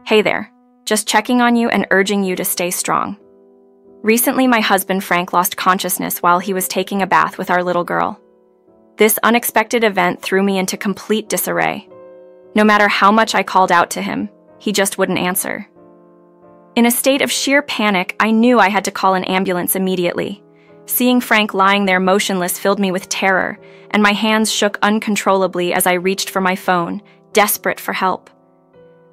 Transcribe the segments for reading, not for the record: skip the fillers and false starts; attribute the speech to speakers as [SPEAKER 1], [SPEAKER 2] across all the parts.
[SPEAKER 1] Hey there, just checking on you and urging you to stay strong. Recently, my husband Frank lost consciousness while he was taking a bath with our little girl. This unexpected event threw me into complete disarray. No matter how much I called out to him, he just wouldn't answer. In a state of sheer panic, I knew I had to call an ambulance immediately. Seeing Frank lying there motionless filled me with terror, and my hands shook uncontrollably as I reached for my phone, desperate for help.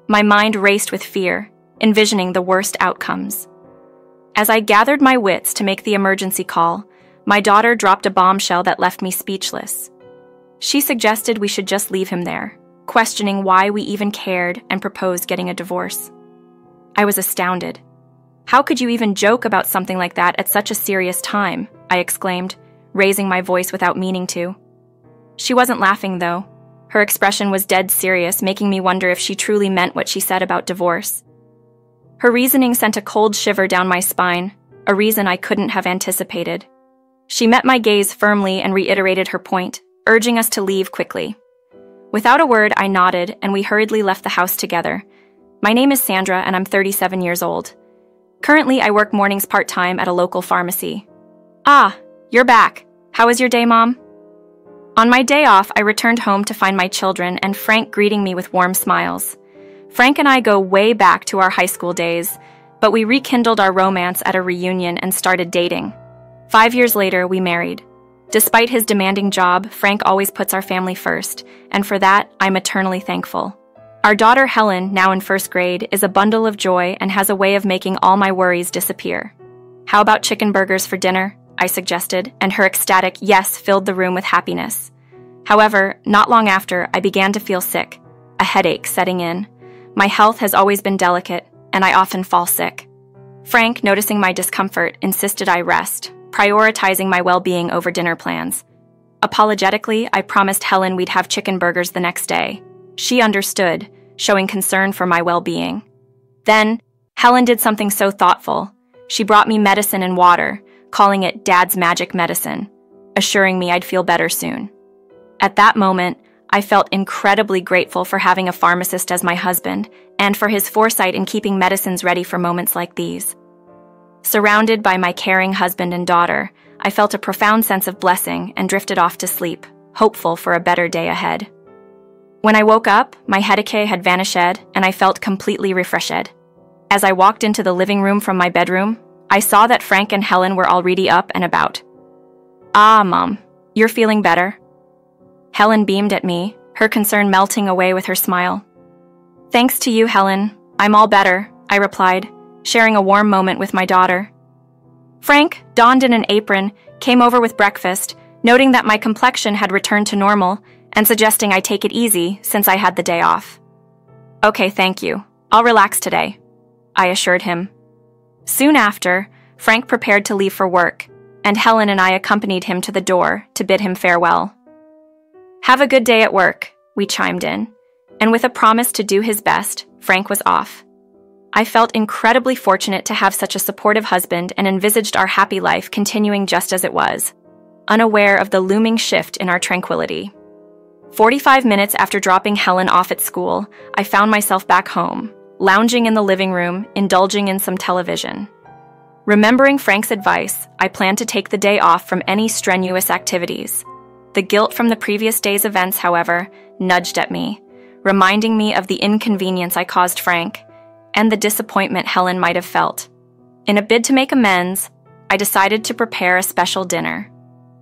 [SPEAKER 1] My mind raced with fear, envisioning the worst outcomes. As I gathered my wits to make the emergency call, my daughter dropped a bombshell that left me speechless. She suggested we should just leave him there, questioning why we even cared, and proposed getting a divorce. I was astounded. How could you even joke about something like that at such a serious time? I exclaimed, raising my voice without meaning to. She wasn't laughing, though. Her expression was dead serious, making me wonder if she truly meant what she said about divorce. Her reasoning sent a cold shiver down my spine, a reason I couldn't have anticipated. She met my gaze firmly and reiterated her point, urging us to leave quickly. Without a word, I nodded, and we hurriedly left the house together. My name is Sandra, and I'm 37 years old. Currently, I work mornings part-time at a local pharmacy. Ah, you're back. How was your day, Mom? On my day off, I returned home to find my children and Frank greeting me with warm smiles. Frank and I go way back to our high school days, but we rekindled our romance at a reunion and started dating. 5 years later, we married. Despite his demanding job, Frank always puts our family first, and for that, I'm eternally thankful. Our daughter Helen, now in first grade, is a bundle of joy and has a way of making all my worries disappear. How about chicken burgers for dinner? I suggested, and her ecstatic yes filled the room with happiness. However, not long after, I began to feel sick, a headache setting in. My health has always been delicate, and I often fall sick. Frank, noticing my discomfort, insisted I rest, prioritizing my well-being over dinner plans. Apologetically, I promised Helen we'd have chicken burgers the next day. She understood, showing concern for my well-being. Then, Helen did something so thoughtful. She brought me medicine and water, calling it Dad's magic medicine, assuring me I'd feel better soon. At that moment, I felt incredibly grateful for having a pharmacist as my husband and for his foresight in keeping medicines ready for moments like these. Surrounded by my caring husband and daughter, I felt a profound sense of blessing and drifted off to sleep, hopeful for a better day ahead. When I woke up, my headache had vanished and I felt completely refreshed. As I walked into the living room from my bedroom, I saw that Frank and Helen were already up and about. Ah, Mom, you're feeling better? Helen beamed at me, her concern melting away with her smile. Thanks to you, Helen. I'm all better, I replied, sharing a warm moment with my daughter. Frank, donned in an apron, came over with breakfast, noting that my complexion had returned to normal and suggesting I take it easy since I had the day off. Okay, thank you. I'll relax today, I assured him. Soon after, Frank prepared to leave for work, and Helen and I accompanied him to the door to bid him farewell. Have a good day at work, we chimed in, and with a promise to do his best, Frank was off. I felt incredibly fortunate to have such a supportive husband and envisaged our happy life continuing just as it was, unaware of the looming shift in our tranquility. 45 minutes after dropping Helen off at school, I found myself back home, lounging in the living room, indulging in some television. Remembering Frank's advice, I planned to take the day off from any strenuous activities. The guilt from the previous day's events, however, nudged at me, reminding me of the inconvenience I caused Frank and the disappointment Helen might have felt. In a bid to make amends, I decided to prepare a special dinner,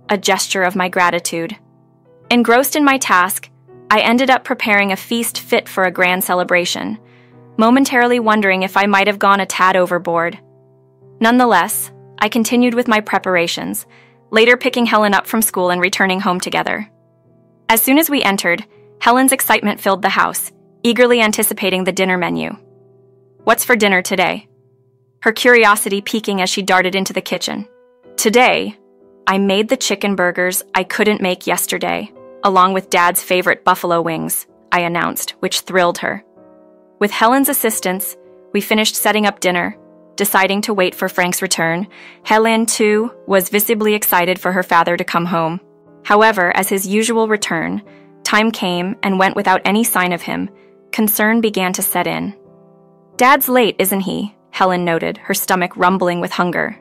[SPEAKER 1] a gesture of my gratitude. Engrossed in my task, I ended up preparing a feast fit for a grand celebration, momentarily wondering if I might have gone a tad overboard. Nonetheless, I continued with my preparations, later picking Helen up from school and returning home together. As soon as we entered, Helen's excitement filled the house, eagerly anticipating the dinner menu. What's for dinner today? Her curiosity piquing as she darted into the kitchen. Today, I made the chicken burgers I couldn't make yesterday, along with Dad's favorite buffalo wings, I announced, which thrilled her. With Helen's assistance, we finished setting up dinner. Deciding to wait for Frank's return, Helen, too, was visibly excited for her father to come home. However, as his usual return, time came and went without any sign of him. Concern began to set in. "Dad's late, isn't he?" Helen noted, her stomach rumbling with hunger.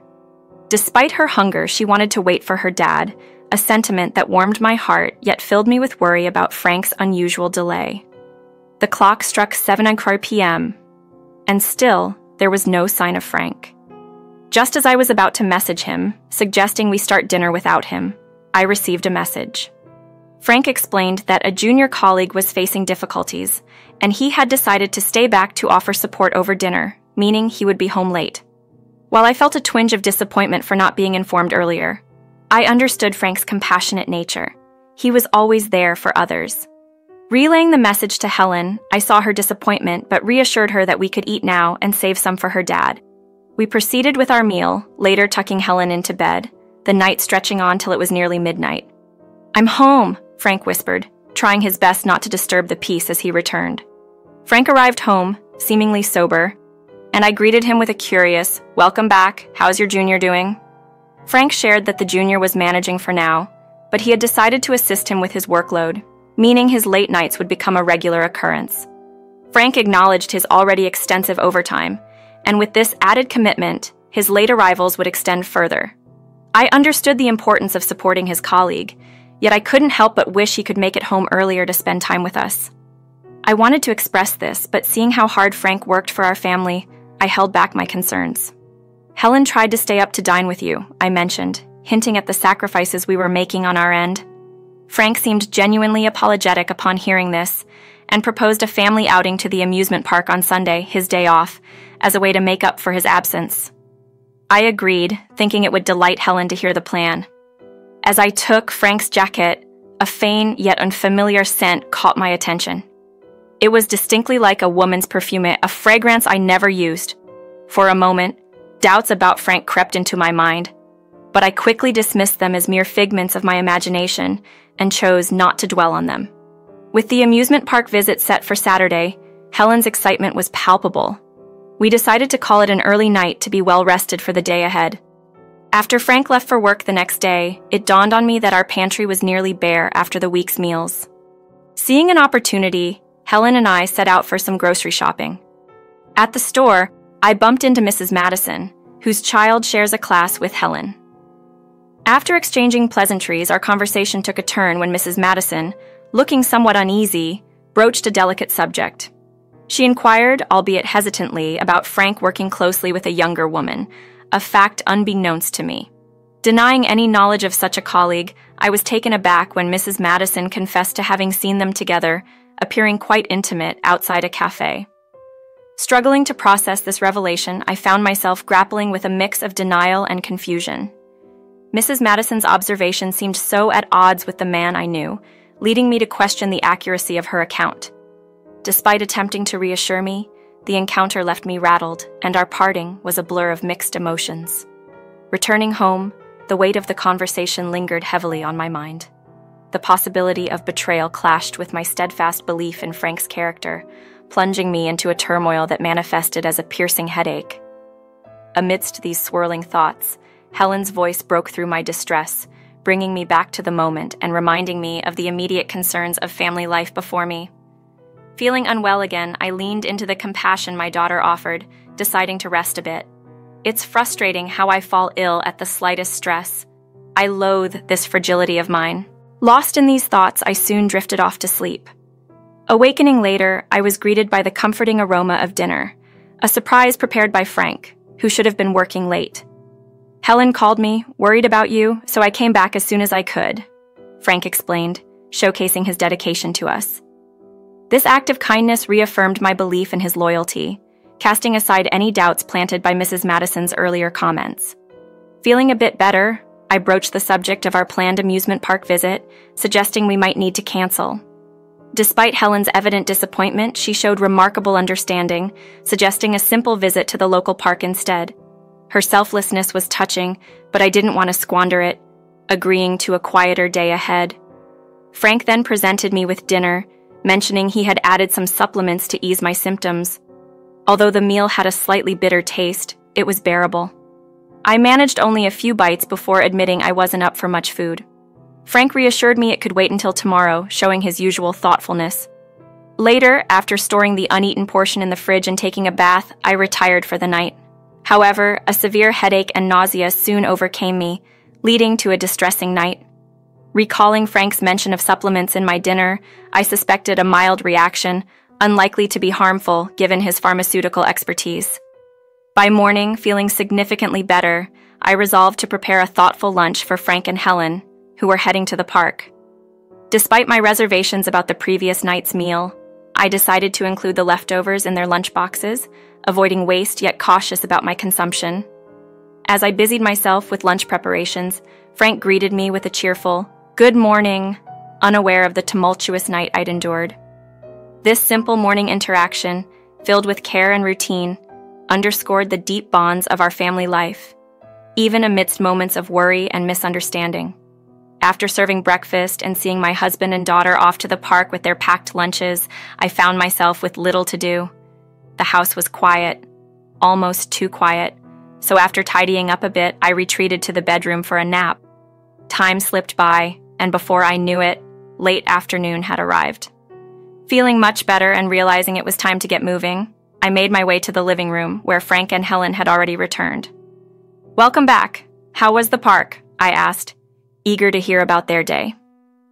[SPEAKER 1] Despite her hunger, she wanted to wait for her dad, a sentiment that warmed my heart yet filled me with worry about Frank's unusual delay. The clock struck 7:00 p.m., and still, there was no sign of Frank. Just as I was about to message him, suggesting we start dinner without him, I received a message. Frank explained that a junior colleague was facing difficulties, and he had decided to stay back to offer support over dinner, meaning he would be home late. While I felt a twinge of disappointment for not being informed earlier, I understood Frank's compassionate nature. He was always there for others. Relaying the message to Helen, I saw her disappointment but reassured her that we could eat now and save some for her dad. We proceeded with our meal, later tucking Helen into bed, the night stretching on till it was nearly midnight. "I'm home," Frank whispered, trying his best not to disturb the peace as he returned. Frank arrived home, seemingly sober, and I greeted him with a curious, "Welcome back, how's your junior doing?" Frank shared that the junior was managing for now, but he had decided to assist him with his workload, meaning his late nights would become a regular occurrence. Frank acknowledged his already extensive overtime, and with this added commitment, his late arrivals would extend further. I understood the importance of supporting his colleague, yet I couldn't help but wish he could make it home earlier to spend time with us. I wanted to express this, but seeing how hard Frank worked for our family, I held back my concerns. "Helen tried to stay up to dine with you," I mentioned, hinting at the sacrifices we were making on our end. Frank seemed genuinely apologetic upon hearing this, and proposed a family outing to the amusement park on Sunday, his day off, as a way to make up for his absence. I agreed, thinking it would delight Helen to hear the plan. As I took Frank's jacket, a faint yet unfamiliar scent caught my attention. It was distinctly like a woman's perfume, a fragrance I never used. For a moment, doubts about Frank crept into my mind, but I quickly dismissed them as mere figments of my imagination and chose not to dwell on them. With the amusement park visit set for Saturday, Helen's excitement was palpable. We decided to call it an early night to be well rested for the day ahead. After Frank left for work the next day, it dawned on me that our pantry was nearly bare after the week's meals. Seeing an opportunity, Helen and I set out for some grocery shopping. At the store, I bumped into Mrs. Madison, whose child shares a class with Helen. After exchanging pleasantries, our conversation took a turn when Mrs. Madison, looking somewhat uneasy, broached a delicate subject. She inquired, albeit hesitantly, about Frank working closely with a younger woman, a fact unbeknownst to me. Denying any knowledge of such a colleague, I was taken aback when Mrs. Madison confessed to having seen them together, appearing quite intimate outside a cafe. Struggling to process this revelation, I found myself grappling with a mix of denial and confusion. Mrs. Madison's observation seemed so at odds with the man I knew, leading me to question the accuracy of her account. Despite attempting to reassure me, the encounter left me rattled, and our parting was a blur of mixed emotions. Returning home, the weight of the conversation lingered heavily on my mind. The possibility of betrayal clashed with my steadfast belief in Frank's character, plunging me into a turmoil that manifested as a piercing headache. Amidst these swirling thoughts, Helen's voice broke through my distress, bringing me back to the moment and reminding me of the immediate concerns of family life before me. Feeling unwell again, I leaned into the compassion my daughter offered, deciding to rest a bit. It's frustrating how I fall ill at the slightest stress. I loathe this fragility of mine. Lost in these thoughts, I soon drifted off to sleep. Awakening later, I was greeted by the comforting aroma of dinner, a surprise prepared by Frank, who should have been working late. "Helen called me, worried about you, so I came back as soon as I could," Frank explained, showcasing his dedication to us. This act of kindness reaffirmed my belief in his loyalty, casting aside any doubts planted by Mrs. Madison's earlier comments. Feeling a bit better, I broached the subject of our planned amusement park visit, suggesting we might need to cancel. Despite Helen's evident disappointment, she showed remarkable understanding, suggesting a simple visit to the local park instead. Her selflessness was touching, but I didn't want to squander it, agreeing to a quieter day ahead. Frank then presented me with dinner, mentioning he had added some supplements to ease my symptoms. Although the meal had a slightly bitter taste, it was bearable. I managed only a few bites before admitting I wasn't up for much food. Frank reassured me it could wait until tomorrow, showing his usual thoughtfulness. Later, after storing the uneaten portion in the fridge and taking a bath, I retired for the night. However, a severe headache and nausea soon overcame me, leading to a distressing night. Recalling Frank's mention of supplements in my dinner, I suspected a mild reaction, unlikely to be harmful given his pharmaceutical expertise. By morning, feeling significantly better, I resolved to prepare a thoughtful lunch for Frank and Helen, who were heading to the park. Despite my reservations about the previous night's meal, I decided to include the leftovers in their lunchboxes, avoiding waste yet cautious about my consumption. As I busied myself with lunch preparations, Frank greeted me with a cheerful, "Good morning," unaware of the tumultuous night I'd endured. This simple morning interaction, filled with care and routine, underscored the deep bonds of our family life, even amidst moments of worry and misunderstanding. After serving breakfast and seeing my husband and daughter off to the park with their packed lunches, I found myself with little to do. The house was quiet, almost too quiet, so after tidying up a bit, I retreated to the bedroom for a nap. Time slipped by, and before I knew it, late afternoon had arrived. Feeling much better and realizing it was time to get moving, I made my way to the living room, where Frank and Helen had already returned. "Welcome back. How was the park?" I asked, eager to hear about their day.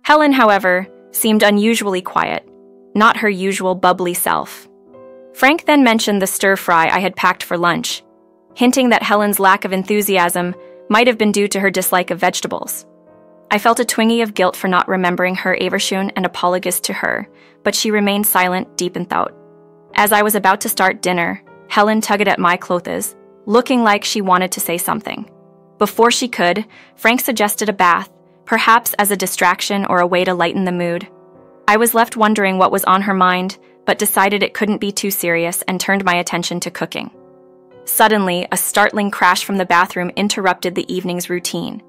[SPEAKER 1] Helen, however, seemed unusually quiet, not her usual bubbly self. Frank then mentioned the stir-fry I had packed for lunch, hinting that Helen's lack of enthusiasm might have been due to her dislike of vegetables. I felt a twinge of guilt for not remembering her Aversion and apologist to her, but she remained silent, deep in thought. As I was about to start dinner, Helen tugged at my clothes, looking like she wanted to say something. Before she could, Frank suggested a bath, perhaps as a distraction or a way to lighten the mood. I was left wondering what was on her mind, but decided it couldn't be too serious and turned my attention to cooking. Suddenly, a startling crash from the bathroom interrupted the evening's routine.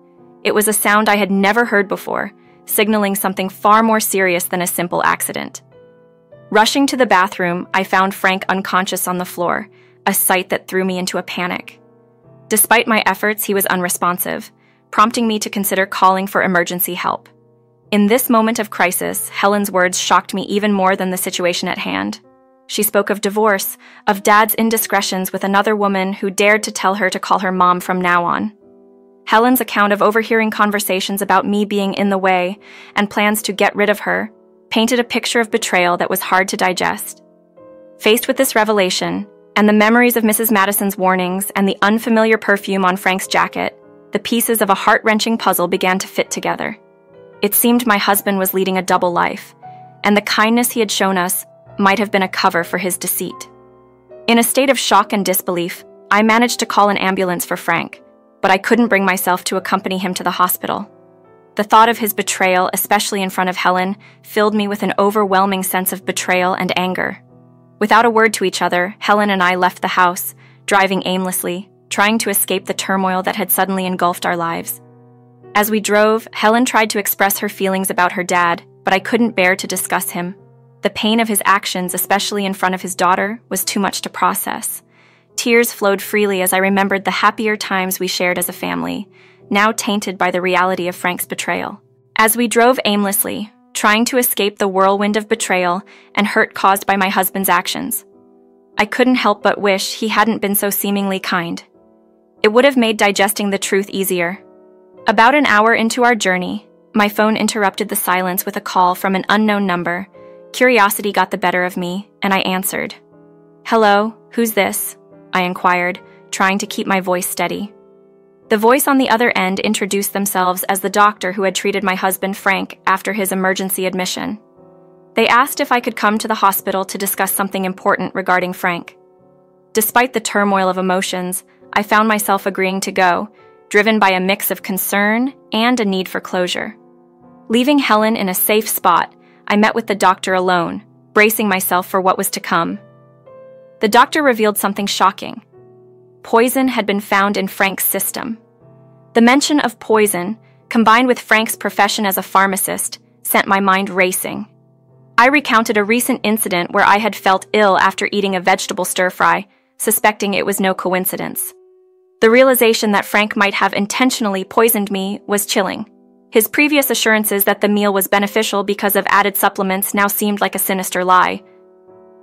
[SPEAKER 1] It was a sound I had never heard before, signaling something far more serious than a simple accident. Rushing to the bathroom, I found Frank unconscious on the floor, a sight that threw me into a panic. Despite my efforts, he was unresponsive, prompting me to consider calling for emergency help. In this moment of crisis, Helen's words shocked me even more than the situation at hand. She spoke of divorce, of Dad's indiscretions with another woman who dared to tell her to call her mom from now on. Helen's account of overhearing conversations about me being in the way and plans to get rid of her painted a picture of betrayal that was hard to digest. Faced with this revelation, and the memories of Mrs. Madison's warnings and the unfamiliar perfume on Frank's jacket, the pieces of a heart-wrenching puzzle began to fit together. It seemed my husband was leading a double life, and the kindness he had shown us might have been a cover for his deceit. In a state of shock and disbelief, I managed to call an ambulance for Frank, but I couldn't bring myself to accompany him to the hospital. The thought of his betrayal, especially in front of Helen, filled me with an overwhelming sense of betrayal and anger. Without a word to each other, Helen and I left the house, driving aimlessly, trying to escape the turmoil that had suddenly engulfed our lives. As we drove, Helen tried to express her feelings about her dad, but I couldn't bear to discuss him. The pain of his actions, especially in front of his daughter, was too much to process. Tears flowed freely as I remembered the happier times we shared as a family, now tainted by the reality of Frank's betrayal. As we drove aimlessly, trying to escape the whirlwind of betrayal and hurt caused by my husband's actions, I couldn't help but wish he hadn't been so seemingly kind. It would have made digesting the truth easier. About an hour into our journey, my phone interrupted the silence with a call from an unknown number. Curiosity got the better of me, and I answered. "Hello, who's this?" I inquired, trying to keep my voice steady. The voice on the other end introduced themselves as the doctor who had treated my husband Frank after his emergency admission. They asked if I could come to the hospital to discuss something important regarding Frank. Despite the turmoil of emotions, I found myself agreeing to go, driven by a mix of concern and a need for closure. Leaving Helen in a safe spot, I met with the doctor alone, bracing myself for what was to come. The doctor revealed something shocking. Poison had been found in Frank's system. The mention of poison, combined with Frank's profession as a pharmacist, sent my mind racing. I recounted a recent incident where I had felt ill after eating a vegetable stir-fry, suspecting it was no coincidence. The realization that Frank might have intentionally poisoned me was chilling. His previous assurances that the meal was beneficial because of added supplements now seemed like a sinister lie.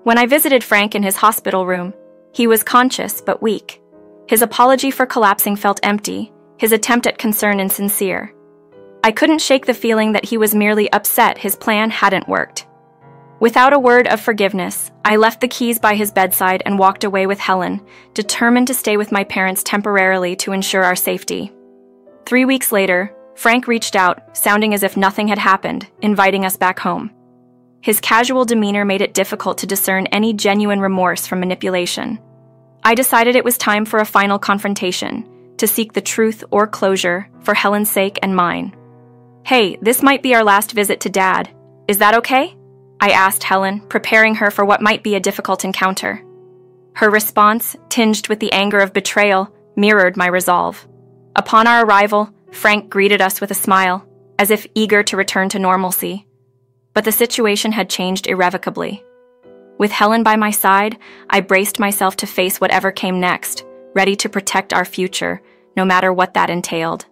[SPEAKER 1] When I visited Frank in his hospital room, he was conscious but weak. His apology for collapsing felt empty, his attempt at concern insincere. I couldn't shake the feeling that he was merely upset his plan hadn't worked. Without a word of forgiveness, I left the keys by his bedside and walked away with Helen, determined to stay with my parents temporarily to ensure our safety. 3 weeks later, Frank reached out, sounding as if nothing had happened, inviting us back home. His casual demeanor made it difficult to discern any genuine remorse from manipulation. I decided it was time for a final confrontation, to seek the truth or closure for Helen's sake and mine. "Hey, this might be our last visit to Dad. Is that okay?" I asked Helen, preparing her for what might be a difficult encounter. Her response, tinged with the anger of betrayal, mirrored my resolve. Upon our arrival, Frank greeted us with a smile, as if eager to return to normalcy. But the situation had changed irrevocably. With Helen by my side, I braced myself to face whatever came next, ready to protect our future, no matter what that entailed.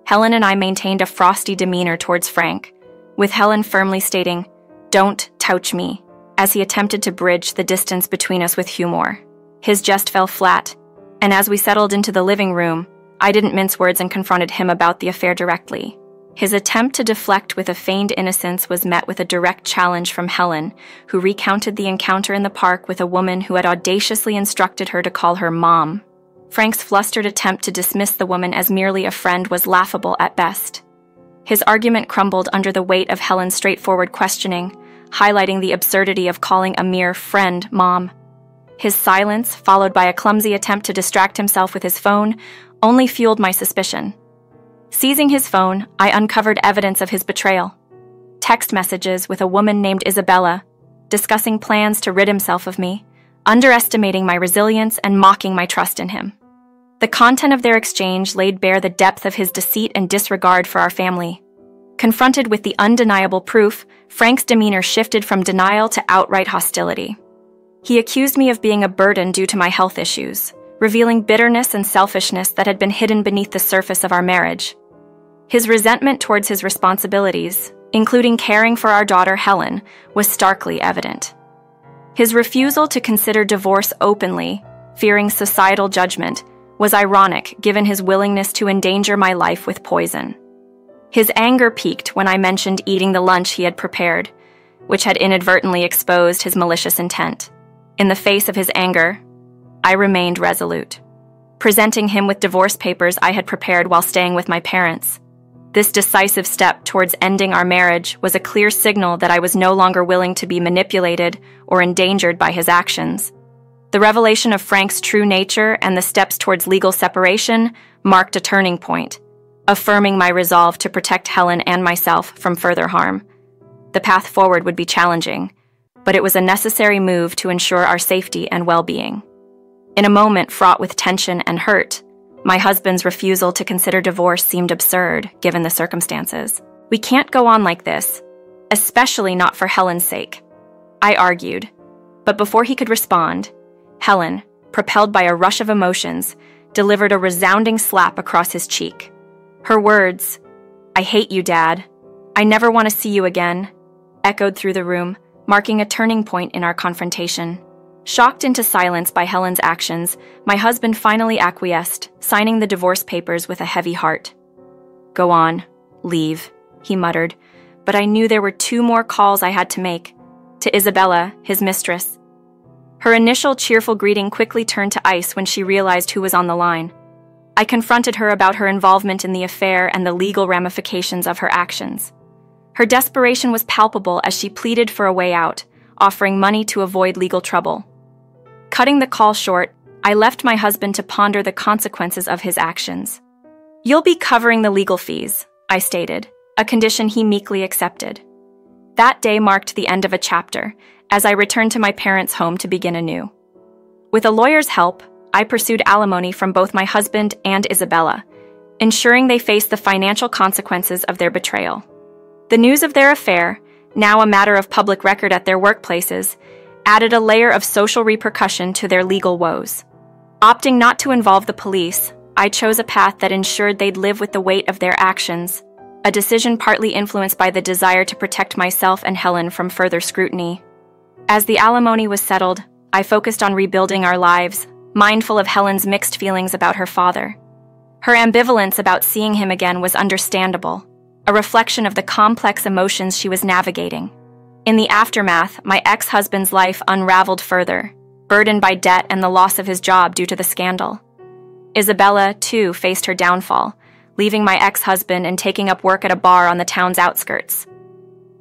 [SPEAKER 1] Helen and I maintained a frosty demeanor towards Frank, with Helen firmly stating, "Don't touch me," as he attempted to bridge the distance between us with humor. His jest fell flat, and as we settled into the living room, I didn't mince words and confronted him about the affair directly. His attempt to deflect with a feigned innocence was met with a direct challenge from Helen, who recounted the encounter in the park with a woman who had audaciously instructed her to call her mom. Frank's flustered attempt to dismiss the woman as merely a friend was laughable at best. His argument crumbled under the weight of Helen's straightforward questioning, highlighting the absurdity of calling a mere friend mom. His silence, followed by a clumsy attempt to distract himself with his phone, only fueled my suspicion. Seizing his phone, I uncovered evidence of his betrayal. Text messages with a woman named Isabella, discussing plans to rid himself of me, underestimating my resilience and mocking my trust in him. The content of their exchange laid bare the depth of his deceit and disregard for our family. Confronted with the undeniable proof, Frank's demeanor shifted from denial to outright hostility. He accused me of being a burden due to my health issues, revealing bitterness and selfishness that had been hidden beneath the surface of our marriage. His resentment towards his responsibilities, including caring for our daughter Helen, was starkly evident. His refusal to consider divorce openly, fearing societal judgment, was ironic given his willingness to endanger my life with poison. His anger peaked when I mentioned eating the lunch he had prepared, which had inadvertently exposed his malicious intent. In the face of his anger, I remained resolute, presenting him with divorce papers I had prepared while staying with my parents. This decisive step towards ending our marriage was a clear signal that I was no longer willing to be manipulated or endangered by his actions. The revelation of Frank's true nature and the steps towards legal separation marked a turning point, affirming my resolve to protect Helen and myself from further harm. The path forward would be challenging, but it was a necessary move to ensure our safety and well-being. In a moment fraught with tension and hurt, my husband's refusal to consider divorce seemed absurd, given the circumstances. "We can't go on like this, especially not for Helen's sake," I argued. But before he could respond, Helen, propelled by a rush of emotions, delivered a resounding slap across his cheek. Her words, "I hate you, Dad. I never want to see you again," echoed through the room, marking a turning point in our confrontation. Shocked into silence by Helen's actions, my husband finally acquiesced, signing the divorce papers with a heavy heart. "Go on, leave," he muttered, but I knew there were 2 more calls I had to make. To Isabella, his mistress. Her initial cheerful greeting quickly turned to ice when she realized who was on the line. I confronted her about her involvement in the affair and the legal ramifications of her actions. Her desperation was palpable as she pleaded for a way out, offering money to avoid legal trouble. Cutting the call short, I left my husband to ponder the consequences of his actions. "You'll be covering the legal fees," I stated, a condition he meekly accepted. That day marked the end of a chapter, as I returned to my parents' home to begin anew. With a lawyer's help, I pursued alimony from both my husband and Isabella, ensuring they faced the financial consequences of their betrayal. The news of their affair, now a matter of public record at their workplaces, added a layer of social repercussion to their legal woes. Opting not to involve the police, I chose a path that ensured they'd live with the weight of their actions. a decision partly influenced by the desire to protect myself and Helen from further scrutiny. As the alimony was settled, I focused on rebuilding our lives, mindful of Helen's mixed feelings about her father. Her ambivalence about seeing him again was understandable, a reflection of the complex emotions she was navigating. In the aftermath, my ex-husband's life unraveled further, burdened by debt and the loss of his job due to the scandal. Isabella, too, faced her downfall, leaving my ex-husband and taking up work at a bar on the town's outskirts.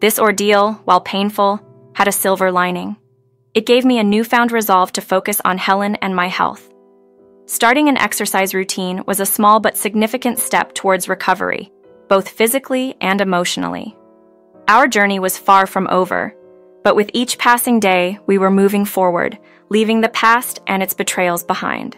[SPEAKER 1] This ordeal, while painful, had a silver lining. It gave me a newfound resolve to focus on Helen and my health. Starting an exercise routine was a small but significant step towards recovery, both physically and emotionally. Our journey was far from over, but with each passing day, we were moving forward, leaving the past and its betrayals behind.